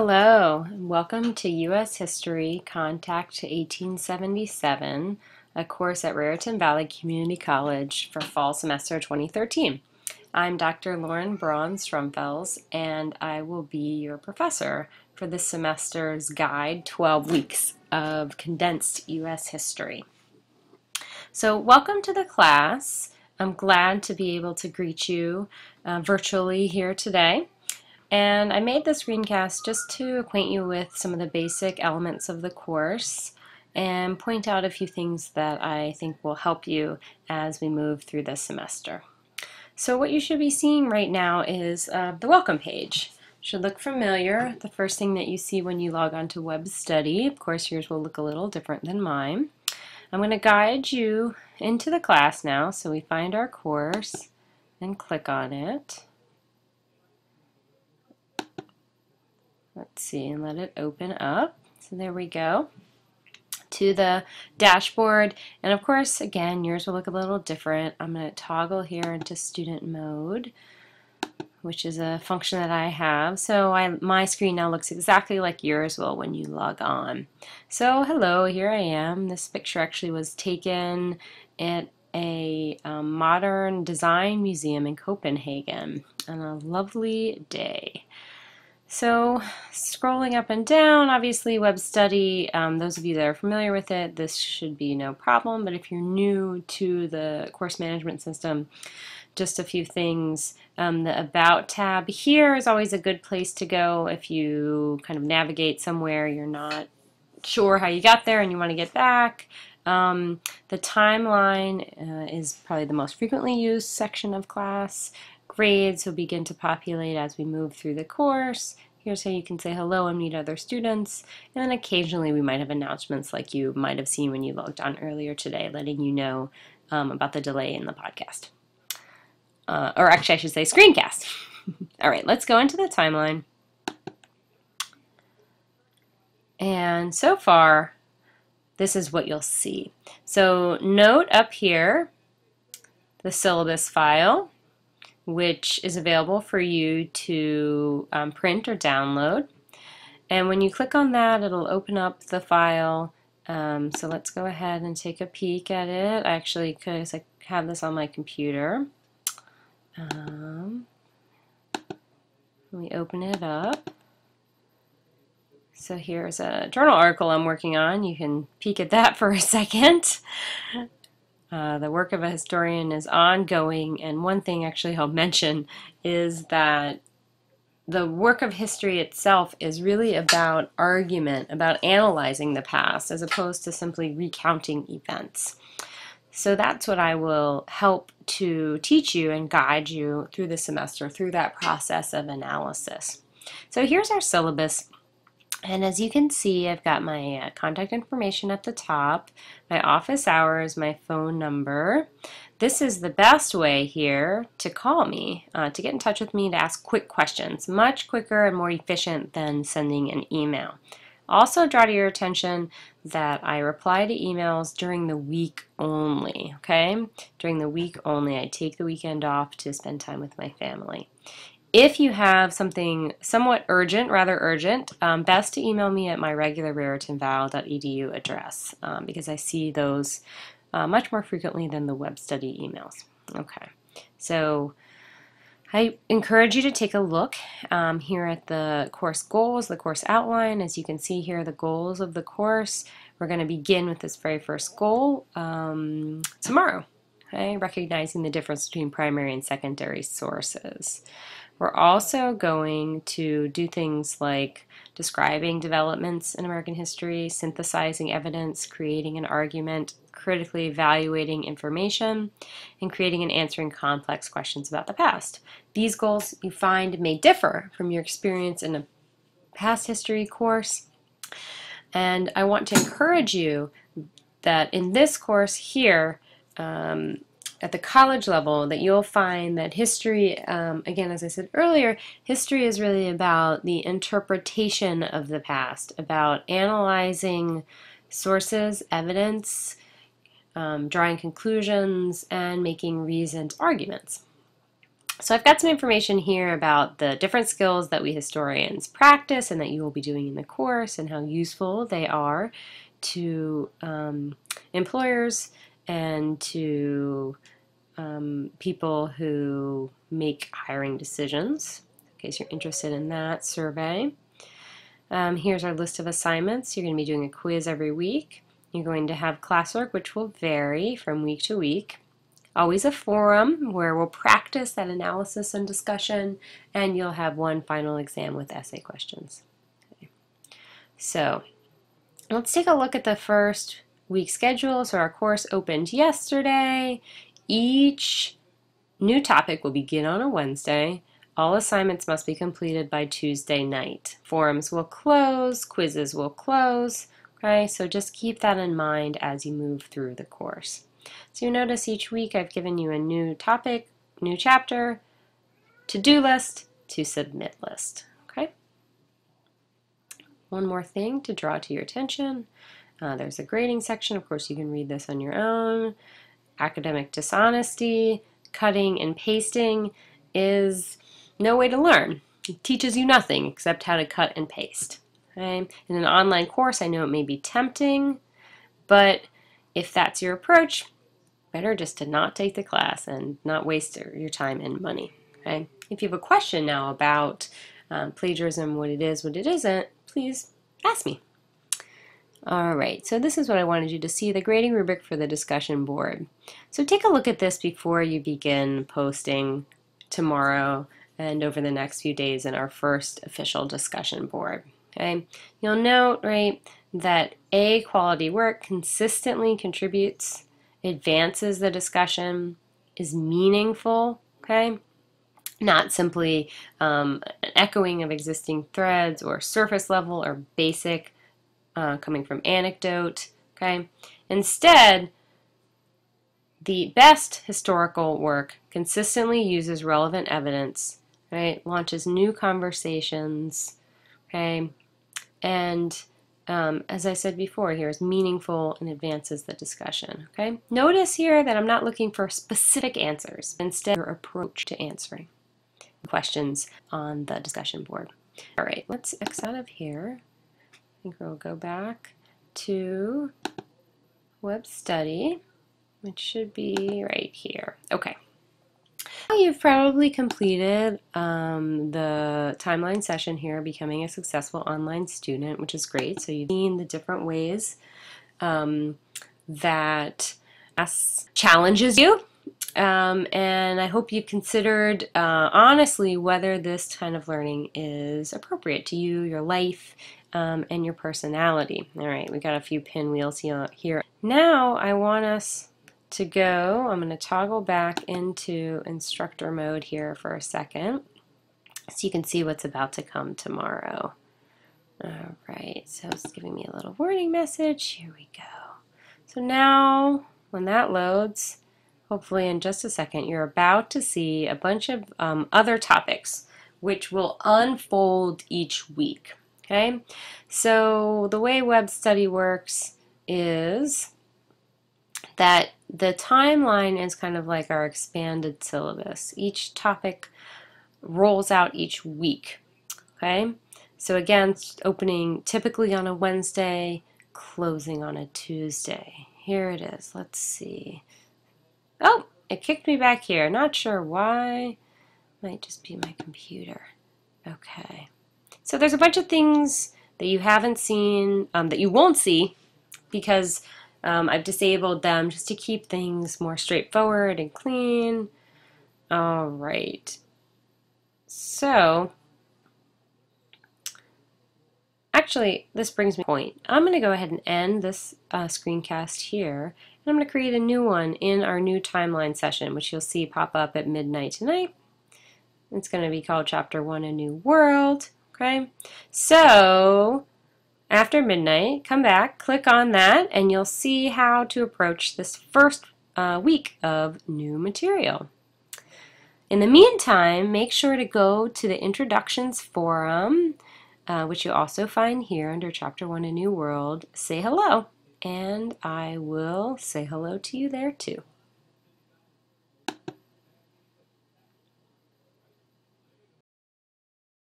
Hello, and welcome to U.S. History Contact to 1877, a course at Raritan Valley Community College for fall semester 2013. I'm Dr. Lauren Braun-Strumfels, and I will be your professor for this semester's guide, 12 weeks of condensed U.S. history. So welcome to the class. I'm glad to be able to greet you virtually here today. And I made this screencast just to acquaint you with some of the basic elements of the course and point out a few things that I think will help you as we move through this semester. So what you should be seeing right now is the welcome page. Should look familiar. The first thing that you see when you log on to Web Study. Of course, yours will look a little different than mine. I'm going to guide you into the class now, so we find our course and click on it. Let's see, and let it open up. So there we go to the dashboard. And of course, again, yours will look a little different. I'm going to toggle here into student mode, which is a function that I have. So my screen now looks exactly like yours will when you log on. So hello, here I am. This picture actually was taken at a modern design museum in Copenhagen on a lovely day. So scrolling up and down, obviously Web Study, those of you that are familiar with it, this should be no problem, but if you're new to the course management system, just a few things. The About tab here is always a good place to go if you kind of navigate somewhere you're not sure how you got there and you want to get back. The timeline is probably the most frequently used section of class. Grades will begin to populate as we move through the course. Here's how you can say hello and meet other students. And then occasionally we might have announcements like you might have seen when you logged on earlier today, letting you know about the delay in the podcast. Or actually I should say screencast. All right, let's go into the timeline. And so far, this is what you'll see. So note up here the syllabus file, which is available for you to print or download. And when you click on that, it'll open up the file. So let's go ahead and take a peek at it. Actually, because I have this on my computer. We open it up. So here's a journal article I'm working on. You can peek at that for a second. The work of a historian is ongoing, and one thing actually I'll mention is that the work of history itself is really about argument, about analyzing the past, as opposed to simply recounting events. So that's what I will help to teach you and guide you through the semester, through that process of analysis. So here's our syllabus. And as you can see, I've got my contact information at the top, my office hours, my phone number. This is the best way here to call me, to get in touch with me, to ask quick questions. Much quicker and more efficient than sending an email. Also draw to your attention that I reply to emails during the week only, okay? During the week only. I take the weekend off to spend time with my family. If you have something somewhat urgent, rather urgent, best to email me at my regular raritanval.edu address because I see those much more frequently than the Web Study emails. Okay, so I encourage you to take a look here at the course goals, the course outline. As you can see here, the goals of the course. We're going to begin with this very first goal tomorrow, okay? Recognizing the difference between primary and secondary sources. We're also going to do things like describing developments in American history, synthesizing evidence, creating an argument, critically evaluating information, and creating and answering complex questions about the past. These goals you find may differ from your experience in a past history course, and I want to encourage you that in this course here, at the college level, that you'll find that history, again, as I said earlier, history is really about the interpretation of the past, about analyzing sources, evidence, drawing conclusions, and making reasoned arguments. So I've got some information here about the different skills that we historians practice and that you will be doing in the course and how useful they are to employers and to people who make hiring decisions, in case you're interested in that survey. Here's our list of assignments. You're going to be doing a quiz every week. You're going to have classwork, which will vary from week to week. Always a forum where we'll practice that analysis and discussion, and you'll have one final exam with essay questions. Okay. So let's take a look at the first week schedule. So our course opened yesterday. Each new topic will begin on a Wednesday. All assignments must be completed by Tuesday night. Forums will close, quizzes will close. Okay, so just keep that in mind as you move through the course. So you notice each week I've given you a new topic, new chapter, to-do list, to submit list. Okay. One more thing to draw to your attention. There's a grading section. Of course, you can read this on your own. Academic dishonesty, cutting and pasting is no way to learn. It teaches you nothing except how to cut and paste. Okay? In an online course, I know it may be tempting, but if that's your approach, better just to not take the class and not waste your time and money. Okay? If you have a question now about plagiarism, what it is, what it isn't, please ask me. All right, so this is what I wanted you to see, the grading rubric for the discussion board. So take a look at this before you begin posting tomorrow and over the next few days in our first official discussion board. Okay? You'll note, right, that A, quality work consistently contributes, advances the discussion, is meaningful, okay? Not simply an echoing of existing threads or surface level or basic coming from anecdote, okay? Instead, the best historical work consistently uses relevant evidence, right? Launches new conversations, okay? And as I said before, here is meaningful and advances the discussion, okay? Notice here that I'm not looking for specific answers, instead your approach to answering questions on the discussion board. All right, let's X out of here. I think we'll go back to web study, which should be right here. Okay. You've probably completed the timeline session here, Becoming a Successful Online Student, which is great. So you've seen the different ways that challenges you. And I hope you considered honestly whether this kind of learning is appropriate to you, your life, and your personality. All right, we got a few pinwheels here. Now I want us to go, I'm going to toggle back into instructor mode here for a second so you can see what's about to come tomorrow. All right, so it's giving me a little warning message. Here we go. So now when that loads, hopefully in just a second, you're about to see a bunch of other topics which will unfold each week. Okay, so the way web study works is that the timeline is kind of like our expanded syllabus. Each topic rolls out each week. Okay, so again, opening typically on a Wednesday, closing on a Tuesday. Here it is. Let's see. Oh, it kicked me back here. Not sure why. Might just be my computer. Okay. So there's a bunch of things that you haven't seen, that you won't see, because I've disabled them just to keep things more straightforward and clean. All right. So, actually, this brings me to a point. I'm going to go ahead and end this screencast here, and I'm going to create a new one in our new timeline session, which you'll see pop up at midnight tonight. It's going to be called Chapter 1, A New World. Okay, so after midnight, come back, click on that, and you'll see how to approach this first week of new material. In the meantime, make sure to go to the Introductions forum, which you'll also find here under Chapter 1, A New World. Say hello, and I will say hello to you there too.